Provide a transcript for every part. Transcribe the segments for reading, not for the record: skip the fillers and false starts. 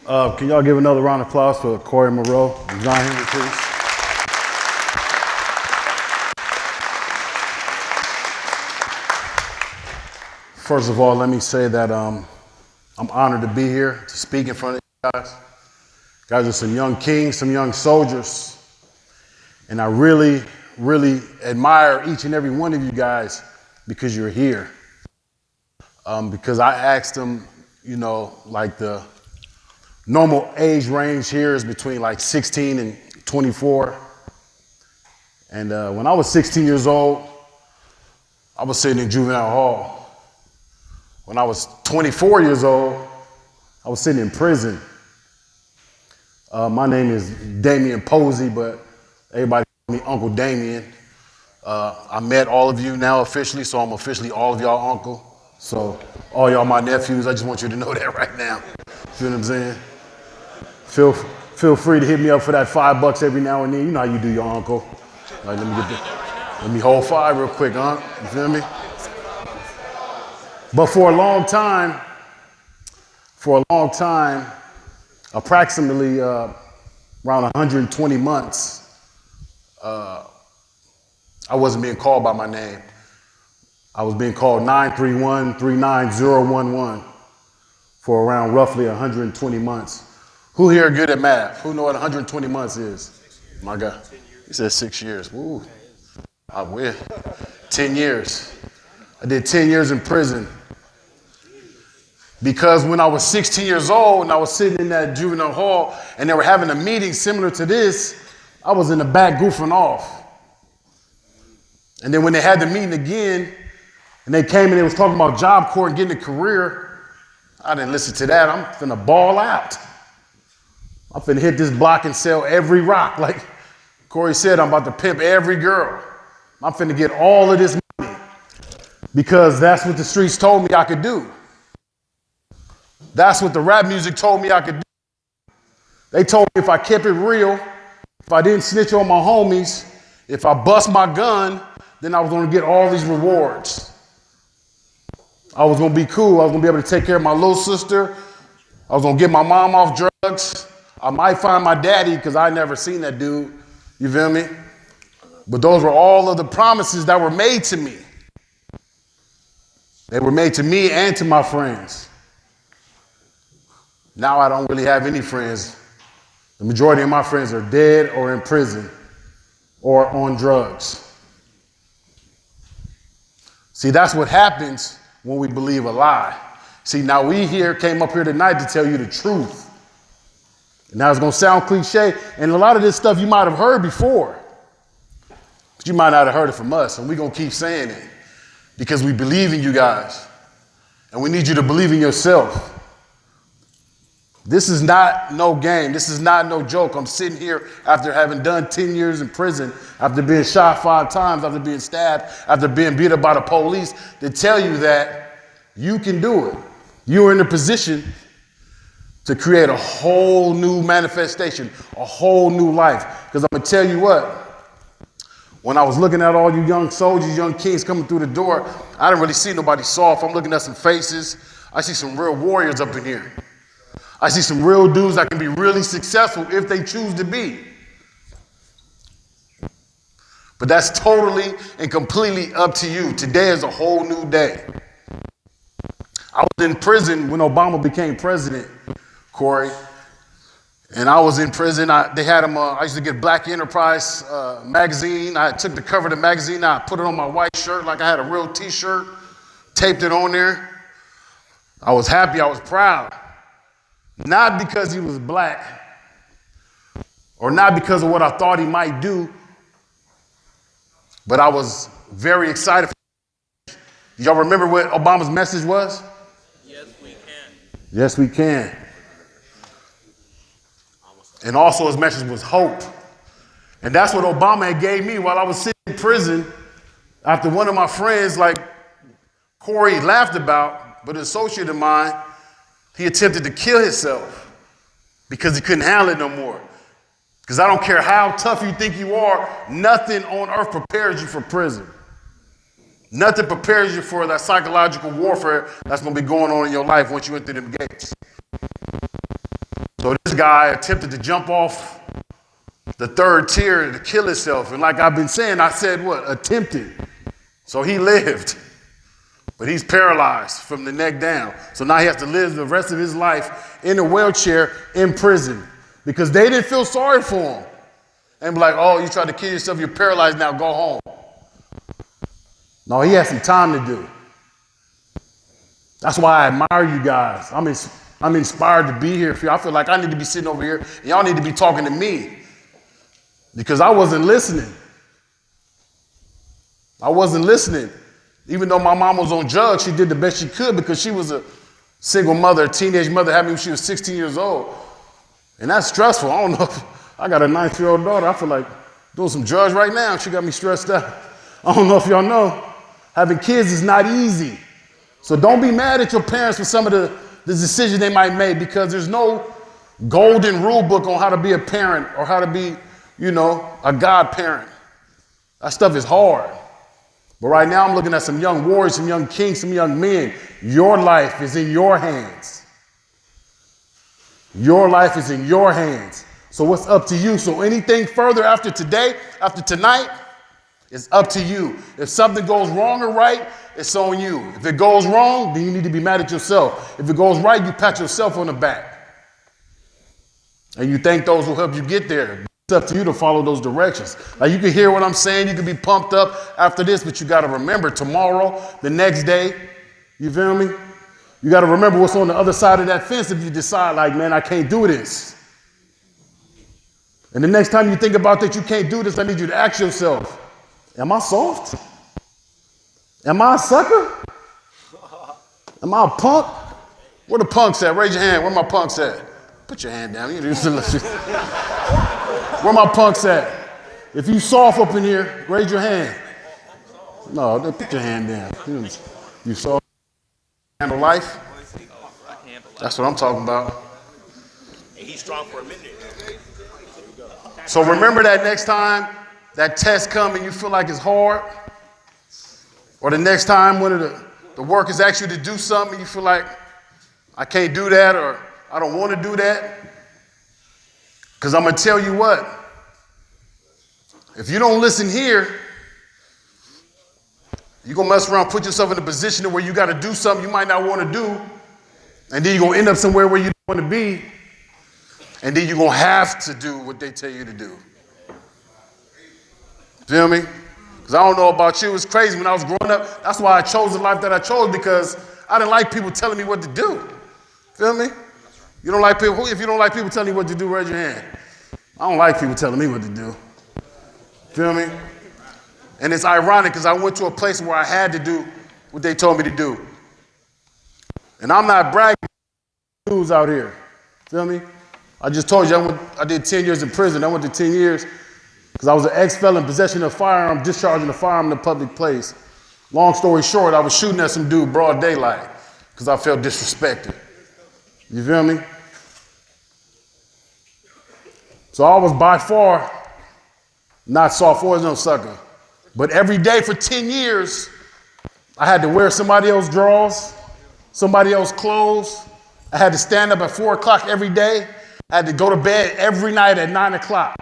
Can y'all give another round of applause for Corey Moreau and John Henry, please? First of all, let me say that I'm honored to be here to speak in front of you guys. You guys are some young kings, some young soldiers, and I really, really admire each and every one of you guys because you're here. Because I asked them, you know, like the normal age range here is between like 16 and 24. And when I was 16 years old, I was sitting in juvenile hall. When I was 24 years old, I was sitting in prison. My name is Damien Posey, but everybody call me Uncle Damien. I met all of you now officially, so I'm officially all of y'all uncle. So all y'all my nephews, I just want you to know that right now. Feel what I'm saying? Feel free to hit me up for that $5 every now and then. You know how you do your uncle. Like, let me hold $5 real quick, huh? You feel me? But for a long time, approximately around 120 months, I wasn't being called by my name. I was being called 931-39011 for around roughly 120 months. Who here are good at math? Who know what 120 months is? My God. He said 6 years. Woo. I win. 10 years. I did 10 years in prison. Because when I was 16 years old and I was sitting in that juvenile hall and they were having a meeting similar to this, I was in the back goofing off. And then when they had the meeting again and they came and they was talking about Job Corps and getting a career, I didn't listen to that. I'm finna ball out. I'm finna hit this block and sell every rock. Like Corey said, I'm about to pimp every girl. I'm finna get all of this money because that's what the streets told me I could do. That's what the rap music told me I could do. They told me if I kept it real, if I didn't snitch on my homies, if I bust my gun, then I was gonna get all these rewards. I was gonna be cool. I was gonna be able to take care of my little sister. I was gonna get my mom off drugs. I might find my daddy because I never seen that dude. You feel me? But those were all of the promises that were made to me. They were made to me and to my friends. Now I don't really have any friends. The majority of my friends are dead or in prison or on drugs. See, that's what happens when we believe a lie. See, now we came up here tonight to tell you the truth. Now it's gonna sound cliche, and a lot of this stuff you might have heard before, but you might not have heard it from us, and we're gonna keep saying it because we believe in you guys, and we need you to believe in yourself. This is not no game. This is not no joke. I'm sitting here after having done 10 years in prison, after being shot 5 times, after being stabbed, after being beat up by the police, to tell you that you can do it. You're in a position to create a whole new manifestation, a whole new life. Because I'm going to tell you what, when I was looking at all you young soldiers, young kings coming through the door, I didn't really see nobody soft. I'm looking at some faces. I see some real warriors up in here. I see some real dudes that can be really successful if they choose to be. But that's totally and completely up to you. Today is a whole new day. I was in prison when Obama became president, Corey. And I was in prison. They had him, I used to get Black Enterprise magazine. I took the cover of the magazine. I put it on my white shirt like I had a real t-shirt, taped it on there. I was happy. I was proud. Not because he was black or not because of what I thought he might do, but I was very excited. Y'all remember what Obama's message was? Yes, we can. Yes, we can. And also his message was hope. And that's what Obama had gave me while I was sitting in prison after one of my friends, like Corey laughed about, but an associate of mine, he attempted to kill himself because he couldn't handle it no more. Because I don't care how tough you think you are, nothing on earth prepares you for prison. Nothing prepares you for that psychological warfare that's going to be going on in your life once you enter them gates. So So this guy attempted to jump off the third tier to kill himself. And like I've been saying, I said what? Attempted. So he lived. But he's paralyzed from the neck down. So now he has to live the rest of his life in a wheelchair in prison because they didn't feel sorry for him. And be like, oh, you tried to kill yourself, you're paralyzed now, go home. No, he has some time to do. That's why I admire you guys. I'm inspired to be here for you. I feel like I need to be sitting over here and y'all need to be talking to me because I wasn't listening. I wasn't listening. Even though my mom was on drugs, she did the best she could because she was a single mother, a teenage mother, had me when she was 16 years old. And that's stressful. I don't know if I got a 9-year-old daughter. I feel like doing some drugs right now. She got me stressed out. I don't know if y'all know. Having kids is not easy. So don't be mad at your parents for some of the decisions they might make because there's no golden rule book on how to be a parent or how to be, a godparent. That stuff is hard. But right now I'm looking at some young warriors, some young kings, some young men. Your life is in your hands. Your life is in your hands. So it's up to you. So anything further after today, after tonight, it's up to you. If something goes wrong or right, it's on you. If it goes wrong, then you need to be mad at yourself. If it goes right, you pat yourself on the back. And you thank those who helped you get there. It's up to you to follow those directions. Like you can hear what I'm saying. You can be pumped up after this, but you got to remember tomorrow, the next day, you feel me? You got to remember what's on the other side of that fence if you decide like, man, I can't do this. And the next time you think about that you can't do this, I need you to ask yourself, am I soft? Am I a sucker? Am I a punk? Where the punks at? Raise your hand. Where my punks at? Put your hand down. Where my punks at? If you soft up in here, raise your hand. No, put your hand down. You soft. Handle life? That's what I'm talking about. He's strong for a minute. So remember that next time that test comes and you feel like it's hard, or the next time one of the workers asks you to do something and you feel like I can't do that or I don't want to do that. Because I'm going to tell you what, if you don't listen here, you're going to mess around, put yourself in a position where you got to do something you might not want to do, and then you're going to end up somewhere where you don't want to be, and then you're going to have to do what they tell you to do. Feel me? Because I don't know about you, it's crazy. When I was growing up, that's why I chose the life that I chose, because I didn't like people telling me what to do. Feel me? You don't like people, if you don't like people telling you what to do, raise your hand. I don't like people telling me what to do. Feel me? And it's ironic because I went to a place where I had to do what they told me to do. And I'm not bragging dudes out here. Feel me? I just told you I did 10 years in prison. I went to 10 years because I was an ex-felon, possession of a firearm, discharging a firearm in a public place. Long story short, I was shooting at some dude broad daylight because I felt disrespected. You feel me? So I was by far not soft or no sucker. But every day for 10 years, I had to wear somebody else's drawers, somebody else's clothes. I had to stand up at 4 o'clock every day. I had to go to bed every night at 9 o'clock.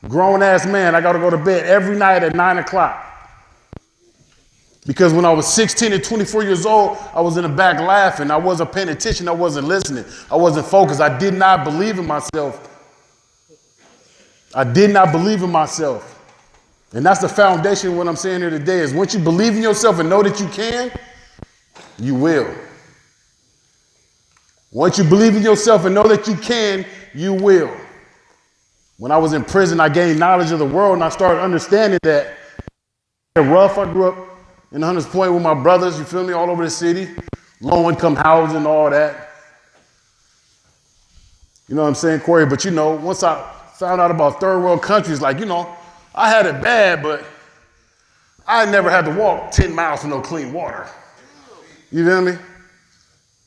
Grown ass man, I got to go to bed every night at 9 o'clock. Because when I was 16 and 24 years old, I was in the back laughing. I wasn't paying attention. I wasn't listening. I wasn't focused. I did not believe in myself. I did not believe in myself. And that's the foundation of what I'm saying here today is once you believe in yourself and know that you can, you will. Once you believe in yourself and know that you can, you will. When I was in prison, I gained knowledge of the world and I started understanding that rough. I grew up in Hunters Point with my brothers, you feel me, all over the city, low income housing, all that. You know what I'm saying, Corey? But once I found out about third world countries, I had it bad, but I never had to walk 10 miles for no clean water. You feel me?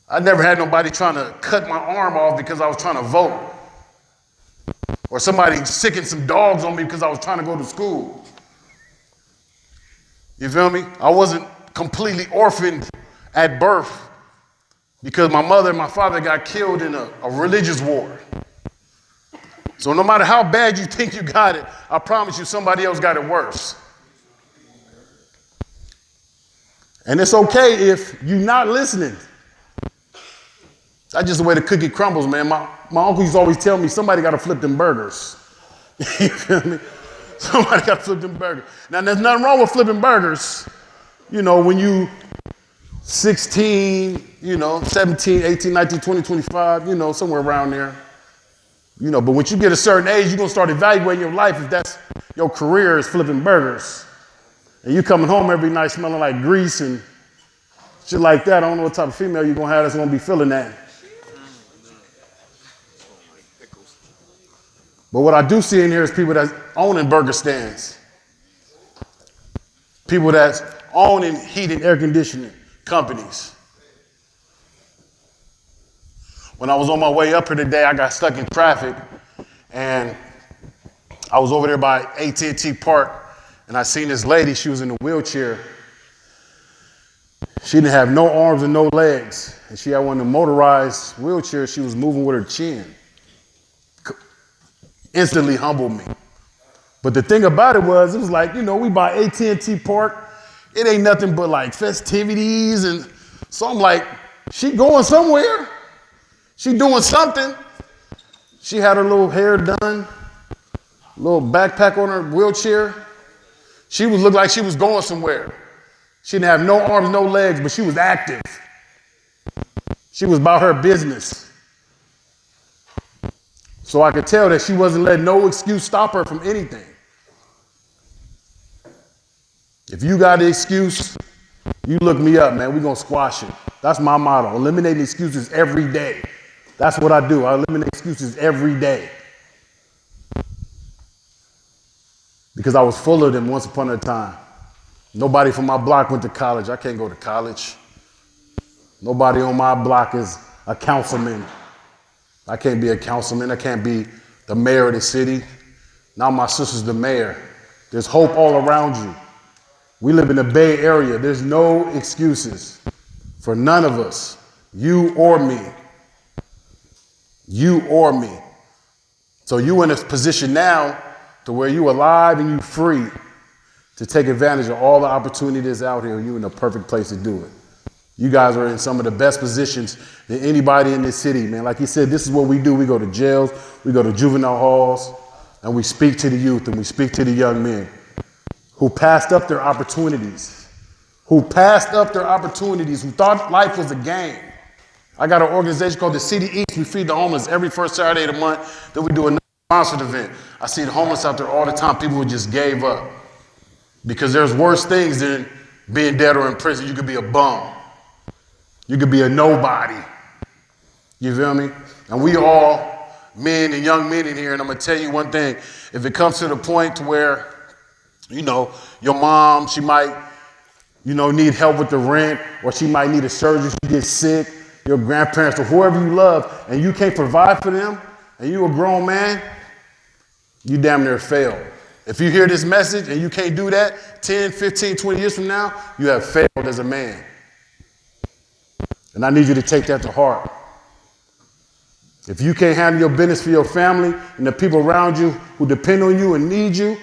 I never had nobody trying to cut my arm off because I was trying to vote. Or somebody sicking some dogs on me because I was trying to go to school. You feel me? I wasn't completely orphaned at birth because my mother and my father got killed in a religious war. So no matter how bad you think you got it, I promise you somebody else got it worse. And it's okay if you're not listening. That's just the way the cookie crumbles, man. My uncle used to always tell me, somebody got to flip them burgers. You feel me? Somebody got to flip them burgers. Now, there's nothing wrong with flipping burgers. You know, when you 16, 17, 18, 19, 20, 25, somewhere around there. But once you get a certain age, you're going to start evaluating your life if that's your career is flipping burgers. And you coming home every night smelling like grease and shit like that. I don't know what type of female you're going to have that's going to be feeling that. But what I do see in here is people that's owning burger stands. People that's owning heat and air conditioning companies. When I was on my way up here today, I got stuck in traffic, and I was over there by AT&T Park, and I seen this lady. She was in a wheelchair. She didn't have no arms and no legs, and she had one of the motorized wheelchairs. She was moving with her chin. Instantly humbled me. But the thing about it was like, we by AT&T Park. It ain't nothing but like festivities, and so I'm like, she going somewhere. She doing something. She had her little hair done, little backpack on her wheelchair. She looked like she was going somewhere. She didn't have no arms, no legs, but she was active. She was about her business. So I could tell that she wasn't letting no excuse stop her from anything. If you got the excuse, you look me up, man. We're going to squash it. That's my motto. Eliminating excuses every day. That's what I do. I eliminate excuses every day. Because I was full of them once upon a time. Nobody from my block went to college. I can't go to college. Nobody on my block is a councilman. I can't be a councilman. I can't be the mayor of the city. Now my sister's the mayor. There's hope all around you. We live in the Bay Area. There's no excuses for none of us, you or me. You or me. So you in a position now to where you alive and you free to take advantage of all the opportunities out here. You in the perfect place to do it. You guys are in some of the best positions than anybody in this city, man. Like he said, this is what we do. We go to jails, we go to juvenile halls, and we speak to the youth and we speak to the young men who passed up their opportunities, who thought life was a game. I got an organization called the City East. We feed the homeless every first Saturday of the month. Then we do another sponsored event. I see the homeless out there all the time. People who just gave up. Because there's worse things than being dead or in prison. You could be a bum. You could be a nobody. You feel me? And we all men and young men in here, and I'm going to tell you one thing. If it comes to the point to where, your mom, she might, need help with the rent, or she might need a surgery, she gets sick, your grandparents or whoever you love, and you can't provide for them, and you a grown man, you damn near failed. If you hear this message and you can't do that 10, 15, 20 years from now, you have failed as a man. And I need you to take that to heart. If you can't handle your business for your family and the people around you who depend on you and need you,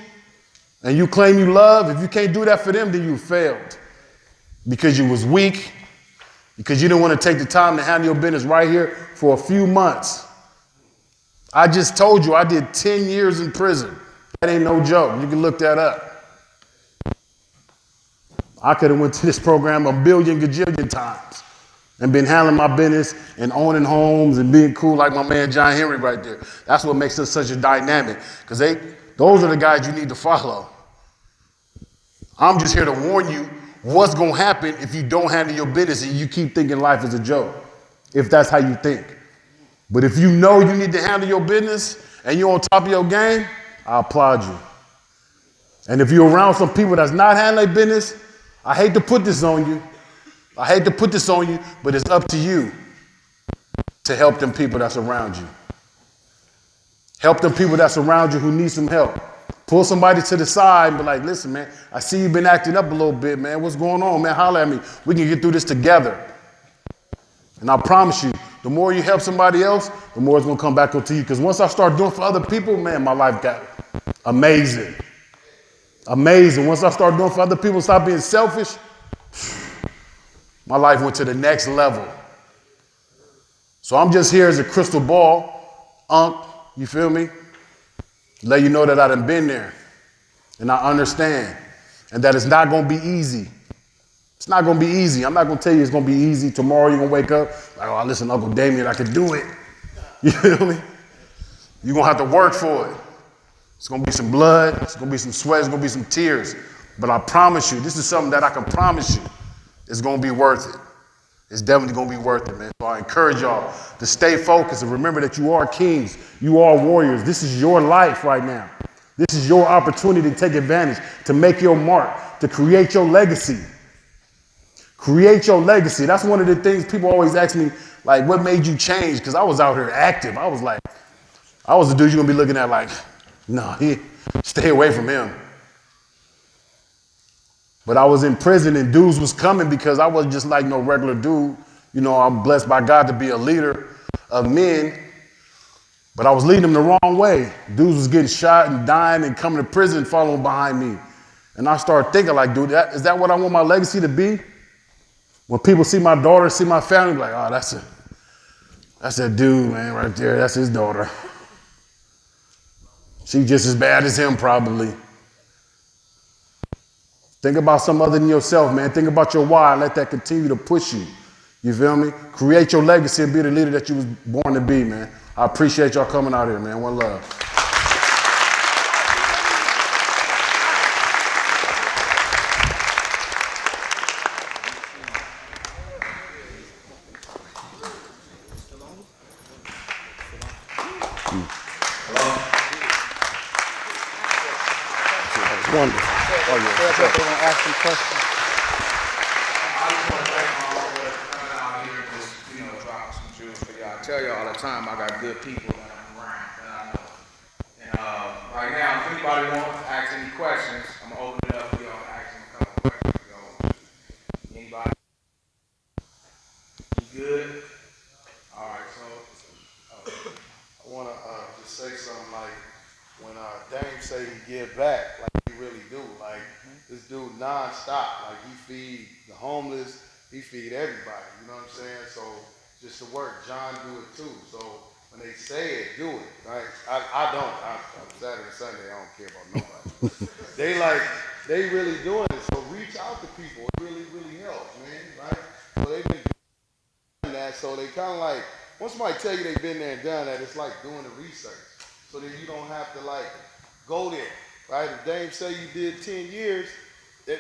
and you claim you love, if you can't do that for them, then you failed. Because you was weak, because you didn't want to take the time to handle your business right here for a few months. I just told you I did 10 years in prison. That ain't no joke. You can look that up. I could have went to this program a billion gajillion times and been handling my business and owning homes and being cool like my man John Henry right there. That's what makes us such a dynamic, because those are the guys you need to follow. I'm just here to warn you what's going to happen if you don't handle your business and you keep thinking life is a joke, if that's how you think. But if you know you need to handle your business and you're on top of your game, I applaud you. And if you're around some people that's not handling their business, I hate to put this on you. But it's up to you to help them people that's around you. Help them people that's around you who need some help. Pull somebody to the side and be like, listen, man, I see you've been acting up a little bit, man. What's going on, man? Holler at me. We can get through this together. And I promise you, The more you help somebody else, the more it's gonna come back to you. Because once I start doing for other people, man, my life got amazing. Amazing. Once I start doing for other people, stop being selfish, my life went to the next level. So I'm just here as a crystal ball, you feel me? Let you know that I done been there and I understand and that it's not gonna be easy. It's not gonna be easy. I'm not gonna tell you it's gonna be easy. Tomorrow you're gonna wake up, like, oh, listen, Uncle Damien, I can do it. You feel me? You're gonna have to work for it. It's gonna be some blood, it's gonna be some sweat, it's gonna be some tears. But I promise you, this is something that I can promise you, it's gonna be worth it. It's definitely gonna be worth it, man. So I encourage y'all to stay focused and remember that you are kings, you are warriors. This is your life right now. This is your opportunity to take advantage, to make your mark, to create your legacy. Create your legacy. That's one of the things people always ask me, like, what made you change? Because I was out here active. I was the dude you're gonna be looking at like, no, stay away from him. But I was in prison and dudes was coming because I wasn't just like no regular dude. You know, I'm blessed by God to be a leader of men, but I was leading them the wrong way. Dudes was getting shot and dying and coming to prison following behind me. And I started thinking like, dude, is that what I want my legacy to be? When people see my daughter, see my family, like, oh, that's that dude, man, right there. That's his daughter. She's just as bad as him, probably. Think about something other than yourself, man. Think about your why and let that continue to push you. You feel me? Create your legacy and be the leader that you was born to be, man. I appreciate y'all coming out here, man. One love. Wonderful. Oh, yeah. They want to ask some questions. I just want to thank my brother for coming out here and just, dropping some jewels for y'all. I tell you all the time, I got good people that I'm around, that I know. And right now, if anybody wants to ask any questions, I'm going to open it up for y'all to ask them a couple questions if y'all want to. Anybody? You good? All right, so I want to just say something like when Dame say he give back, like he really do. Like this dude non-stop. Like he feed the homeless, he feed everybody. You know what I'm saying? So just to work, John do it too. So when they say it, do it. Right? I don't. I'm Saturday and Sunday. I don't care about nobody. they really doing it. So reach out to people. It really helps, man. Right? So they've been doing that. So they kind of like once somebody tell you they've been there and done that, it's like doing the research. So that you don't have to like go there, right? If Dame say you did 10 years,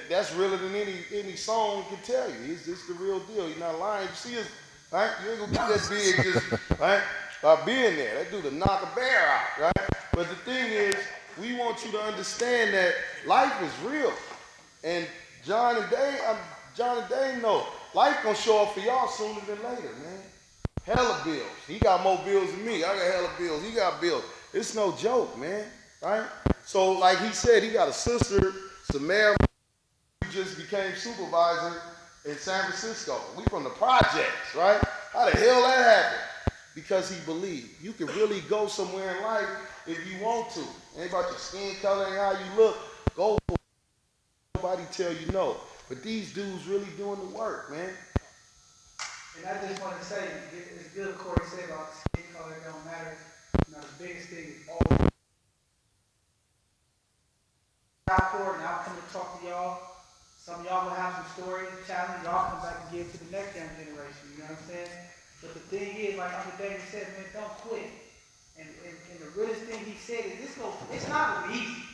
that's realer than any song can tell you. It's just the real deal. You're not lying. You see us, right? You ain't gonna get that big just, right? By being there. That dude will knock a bear out, right? But the thing is, we want you to understand that life is real. And John and Dame know life gonna show up for y'all sooner than later, man. Hella bills. He got more bills than me. I got hella bills. He got bills. It's no joke, man, right? So like he said, he got a sister, Samara, who just became supervisor in San Francisco. We from the projects, right? How the hell that happened? Because he believed. You can really go somewhere in life if you want to. Ain't about your skin color and how you look. Go for it. Nobody tell you no. But these dudes really doing the work, man. And I just want to say, it's good Corey said about skin color, it don't matter. The biggest thing is always out for it, and I'll come to talk to y'all. Some of y'all will have some stories, challenge, y'all come back and give to the next young generation, you know what I'm saying? But the thing is, like Uncle Damien said, man, don't quit. And the realest thing he said is it's not gonna be easy.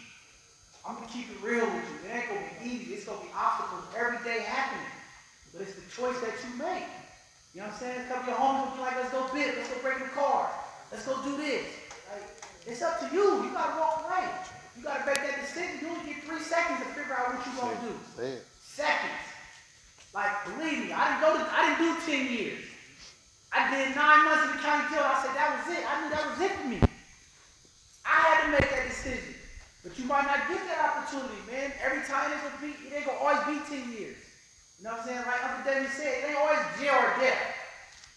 I'm gonna keep it real with you. It ain't gonna be easy. It's gonna be obstacles every day happening. But it's the choice that you make. You know what I'm saying? A couple of your homies will be like, let's go bid, let's go break the car, let's go do this. Like, it's up to you. You gotta walk away. You gotta make that decision. You only get 3 seconds to figure out what you're gonna do. Seconds. Like, believe me, I didn't do 10 years. I did 9 months in the county jail. I said that was it. I knew that was it for me. I had to make that decision. But you might not get that opportunity, man. Every time it ain't gonna always be 10 years. You know what I'm saying? Like Uncle Damien said, it ain't always jail or death.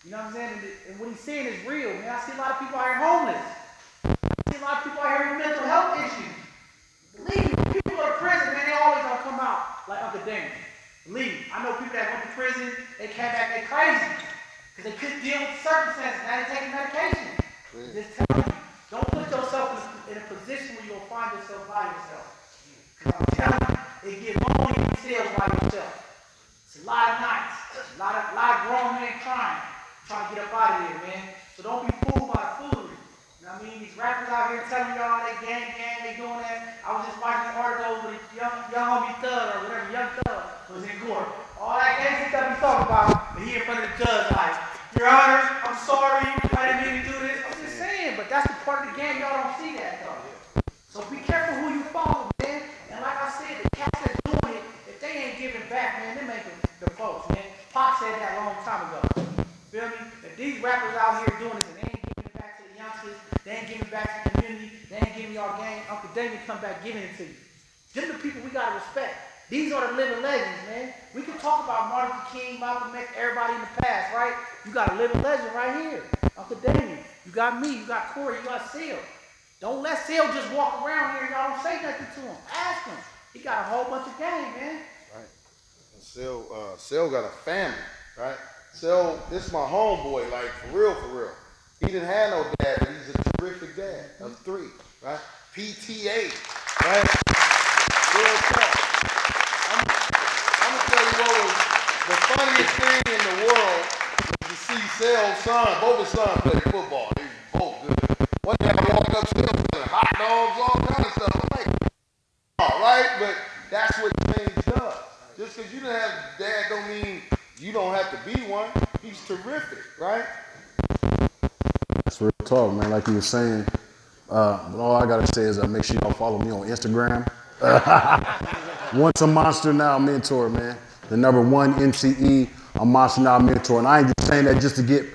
You know what I'm saying? And what he's saying is real, man. I see a lot of people out here homeless. I see a lot of people out here with mental health issues. Believe me, when people go to prison, man, they always gonna come out like Uncle Damien. Believe me, I know people that went to prison, they came back, they crazy. Because they couldn't deal with the circumstances, now they're taking medication. Just tell you, don't put yourself in a position where you're gonna find yourself by yourself. Because I'm telling you, it gets lonely in sales by yourself. It's a lot of nights, a lot of grown men crying, trying to get up out of here, man. So don't be fooled by the foolery. You know what I mean? These rappers out here telling y'all they gang, they doing that. I was just watching an article with young homie Thug or whatever, Young Thug was in court. All that gangster stuff he's talking about, but he in front of the judge like, Your Honor, I'm sorry, I didn't mean to do this. I'm just saying, but that's the part of the game y'all don't see that though. So be careful who you follow, man. And like I said, the cats that's doing it, if they ain't giving back, man, they making the folks, man. Pop said that a long time ago. Feel me? If these rappers out here doing this and they ain't giving it back to the youngsters, they ain't giving it back to the community, they ain't giving y'all game, Uncle Damien come back giving it to you. Them the people we gotta respect. These are the living legends, man. We can talk about Martin Luther King, Malcolm X, everybody in the past, right? You got a living legend right here. Uncle Damien. You got me, you got Corey, you got Seal. Don't let Seal just walk around here and y'all don't say nothing to him. Ask him. He got a whole bunch of game, man. Right. Seal got a family, right? Seal, this is my homeboy, like for real. He didn't have no dad, but he's a terrific dad of 3, right? PTA, right? Real talk. I'm gonna tell you what was the funniest thing in the world was to see Sell's son, both his sons play football. They were both good. One day I walked up to them with hot dogs, all kind of stuff. I'm like, all right, but that's what change does. Just because you didn't have dad don't mean you don't have to be one. He's terrific, right? That's real talk, man. Like you were saying, but all I gotta say is make sure y'all follow me on Instagram. Once a Monster Now Mentor, man. The #1 NCE, a Monster Now Mentor. And I ain't just saying that just to get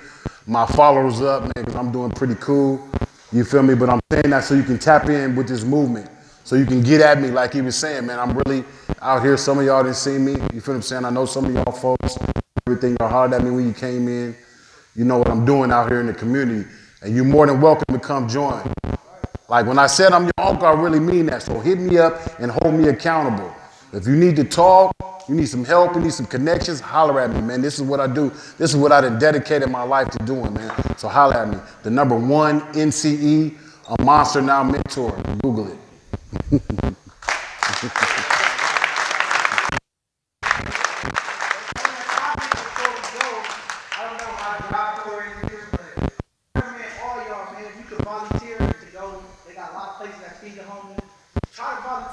my followers up, man, because I'm doing pretty cool. You feel me? But I'm saying that so you can tap in with this movement. So you can get at me like he was saying, man. I'm really out here. Some of y'all didn't see me. You feel what I'm saying? I know some of y'all folks, everything y'all hollered at me when you came in. You know what I'm doing out here in the community. And you're more than welcome to come join. Like when I said I'm your uncle, I really mean that. So hit me up and hold me accountable. If you need to talk, you need some help, you need some connections, holler at me, man. This is what I do. This is what I done dedicated my life to doing, man. So holler at me. The #1 NCE, a Monster Now Mentor. Google it.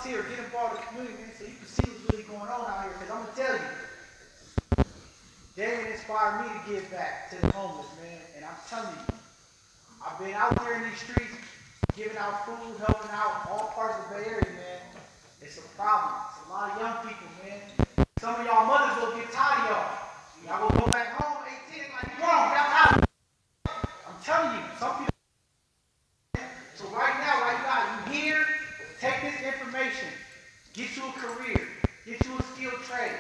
Get involved in the community, man, so you can see what's really going on out here. Because I'm going to tell you, Damien inspired me to give back to the homeless, man. And I'm telling you, I've been out there in these streets, giving out food, helping out all parts of the Bay Area, man. It's a problem. It's a lot of young people, man. Some of y'all mothers will get tired of y'all. Y'all will go back home at 18 like, grown, y'all tired. I'm telling you, some people. So right now, like you here, take this information, get you a career, get you a skilled trade,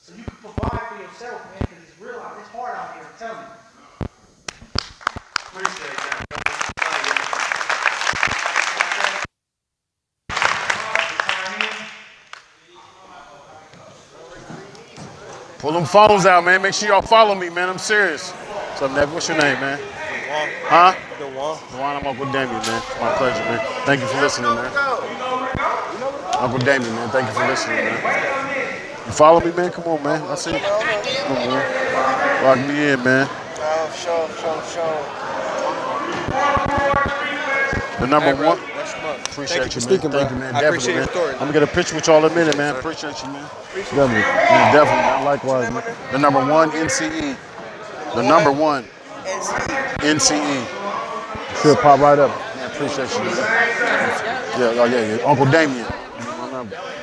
so you can provide for yourself, man, because it's real out, it's hard out here, I'm telling you. Appreciate that. Pull them phones out, man. Make sure y'all follow me, man. I'm serious. What's up, Nev? What's your name, man? Huh? Dewan, I'm Uncle Damien, man. It's my pleasure, man. Thank you for listening, man. Uncle Damien, man. Thank you for listening, man. You follow me, man? Come on, man. I see you. Come on, man. Lock me in, man. Show. The #1. Appreciate you, man. Thank you, man. Definitely, man. I'm going to get a picture with y'all in a minute, man. Appreciate you, man. Definitely. Man, definitely, man. Likewise, man. The #1 NCE. The #1 NCE. Should pop right up. Man, appreciate you, man. Yeah. Uncle Damien.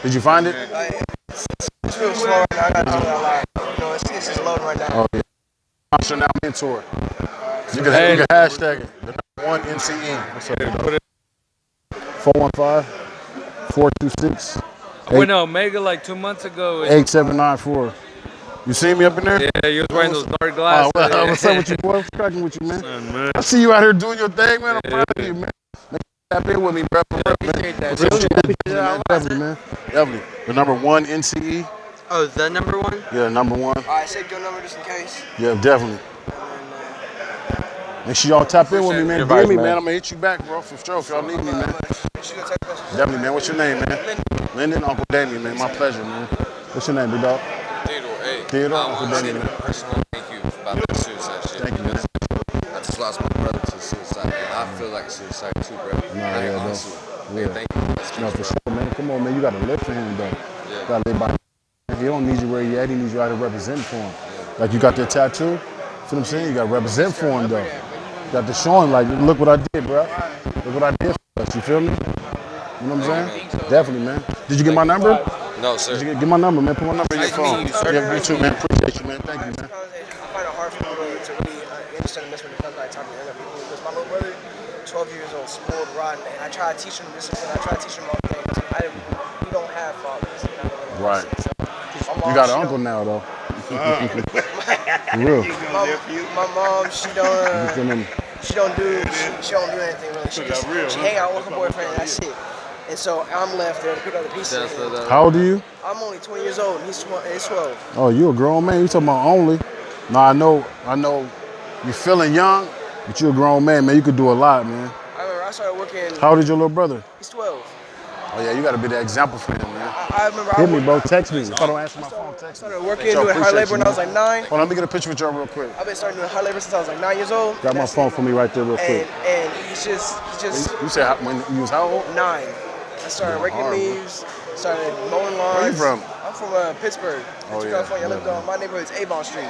Did you find it? It's real slow right now. I got to do it a lot. You know, it's just loading right now. Oh, yeah. Monster Now Mentor. You can hashtag it. The #1 NCE. What's up, 415-426. I went to Omega like 2 months ago. 8794. You see me up in there? Yeah, you was wearing those dark glasses. What's up with you, boy? What's cracking with you, man? I see you out here doing your thing, man. I'm proud of you, man. Make tap in with me, bro. What's up with you, man? Definitely, man. Definitely. The number 1 NCE. Oh, the number one? Yeah, number 1. Alright, save your number just in case. Yeah, definitely. Make sure y'all tap in with me, man. DM me, man. I'm gonna hit you back, bro, for sure. If y'all need me, man. Definitely, man. What's your name, man? Lyndon, Uncle Damien, man. My pleasure, man. What's your name, big dog? Theodore, hey. Theodore, I Uncle want to say Damien, man. personally thank you about the suicide shit. Thank you, man. I just lost my brother to suicide, and I feel like suicide too, bro. Yeah, honestly. yeah. Thank you. That's No, for bro. sure, man. Come on, man. You gotta live for him, though. Yeah. You gotta live by him. He don't need you where he at. He needs you out here representing for him. Like you got that tattoo. See what I'm saying? You gotta represent for him, though. You got to show him, like, look what I did, bro. Look what I did for us. You feel me? You know what I'm saying? Definitely, man. Did you get my number? No, sir. Did you get my number, man? Put my number in your phone. Nice to meet you, sir. Yeah, you too, man. Appreciate you, man. Thank you, man. I find it hard for people to really understand the message when I talk to younger people. Because my little brother, 12 years old, spoiled, rotten, and I try to teach him discipline. I try to teach him all things. We don't have fathers. Right. So, You got an uncle now, though. For real. My mom, she don't do anything really. She hang out with her boyfriend and that's it. And so I'm left there to pick up the pieces. How old are you? I'm only 20 years old and he's 12. Oh, you a grown man. You talking about only. No, I know you feeling young, but you a grown man, man. You could do a lot, man. I remember I started working. How old is your little brother? He's 12. Oh, yeah, you got to be the example for him, man. I remember Hit me, bro. Text me. If I don't answer my phone, text me. I started working, doing hard labor when I was like 9. Hold on, let me get a picture with y'all real quick. I've been starting doing hard labor since I was like 9 years old. Got my phone for me right there real quick. And he's just You said when you was how old? 9. I started raking leaves, started mowing lawns. Where you from? I'm from Pittsburgh, Oh, yeah. California. I live Yeah. on my neighborhood's Avon Street.